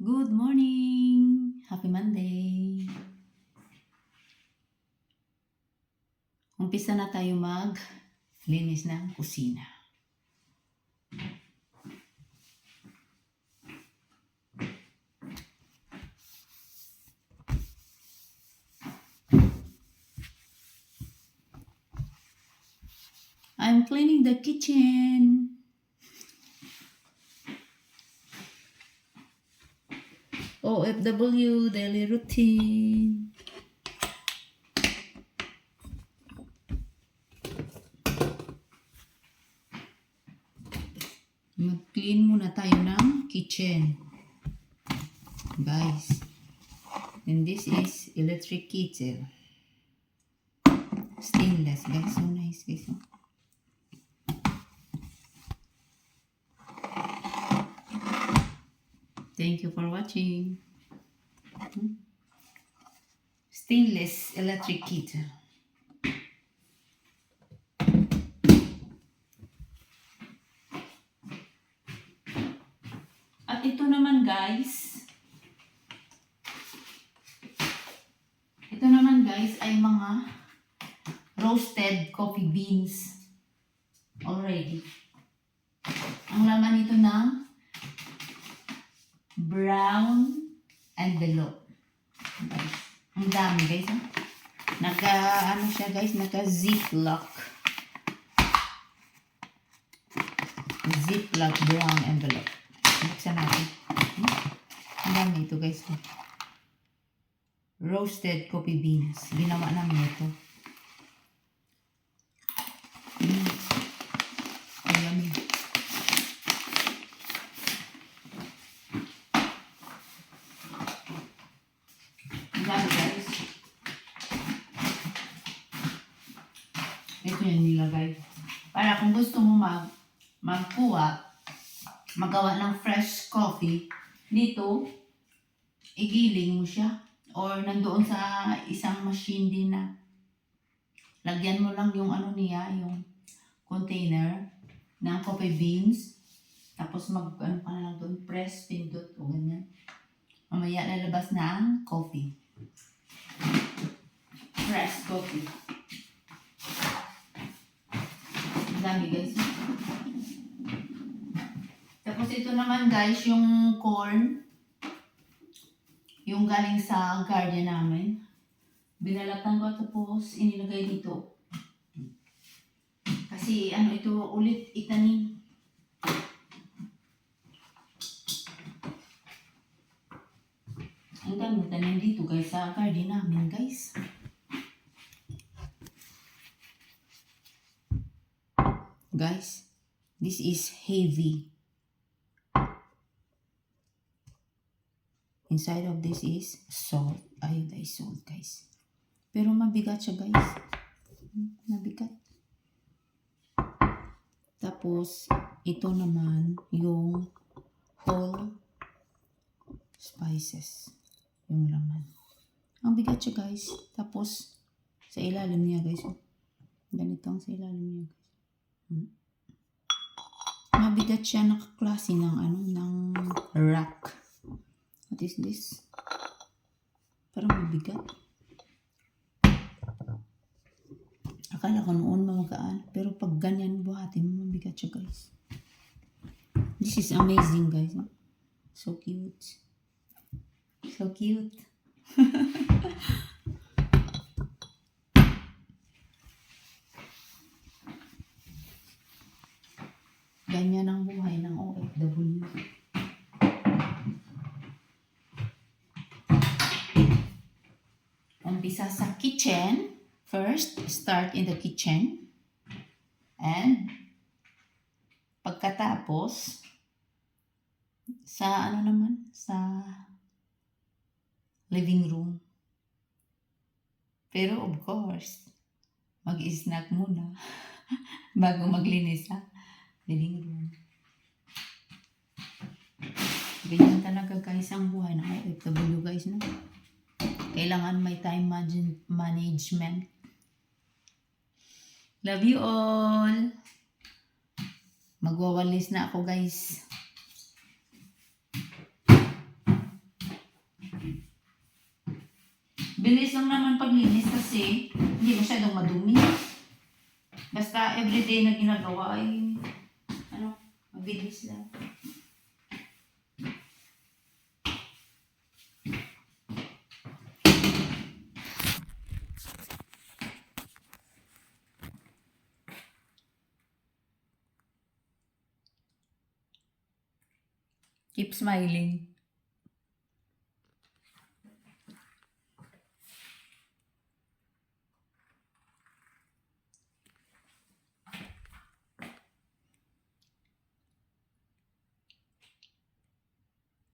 Good morning! Happy Monday! Umpisa na tayo maglinis ng kusina. I'm cleaning the kitchen. OFW daily routine. Mag-clean muna tayo ng kitchen. Guys. And this is electric kettle. Stainless, guys. So nice, guys. Thank you for watching. Stainless electric kettle. At ito naman guys, ay mga roasted coffee beans already. Ang laman nito ng brown envelope. Guys, ang dami guys. Naka-ziplock. Ziplock brown envelope. Buksan natin. Ang dami ito guys. Roasted coffee beans. Ginawa namin ito. Ang yummy. Ang dami guys. Ito yung nilagay. Para kung gusto mo magawa ng fresh coffee, dito, igiling mo siya. Or nandoon sa isang machine din na lagyan mo lang yung yung container ng coffee beans. Tapos ka na lang doon, press, pindot o ganyan. Mamaya lalabas na ang coffee. Fresh coffee. Ang dami guys. Tapos ito naman guys, yung corn. Yung galing sa garden namin. Binalatan ko tapos inilagay dito. Kasi ito ulit itanim. Ang dami tanim dito guys sa garden namin guys. Guys, this is heavy. Inside of this is salt. Iodized salt, guys. Pero mabigat siya, guys. Mabigat. Tapos, ito naman yung whole spices. Yung laman. Ang bigat siya, guys. Tapos, sa ilalim niya, guys. Ganito ang sa ilalim niya, guys. Mabigat siya, nakaklase ng ng rock. What is this? Parang mabigat. Akala ko noon mamagaan. Pero pag ganyan buhatin mo, mabigat siya guys. This is amazing guys. So cute. So cute. Ganyan ang buhay ng OFW. Umpisa sa kitchen. First, start in the kitchen. And pagkatapos sa sa living room. Pero of course, mag-snack muna bago maglinis sa living room. Ganyan talaga guys ang buhay ng OFW guys, no? Kailangan may time management. Love you all. Magwawalis na ako guys. Bilis lang naman paglinis kasi hindi masyadong madumi. Basta everyday na ginagawa ay mabilis lang. Keep smiling.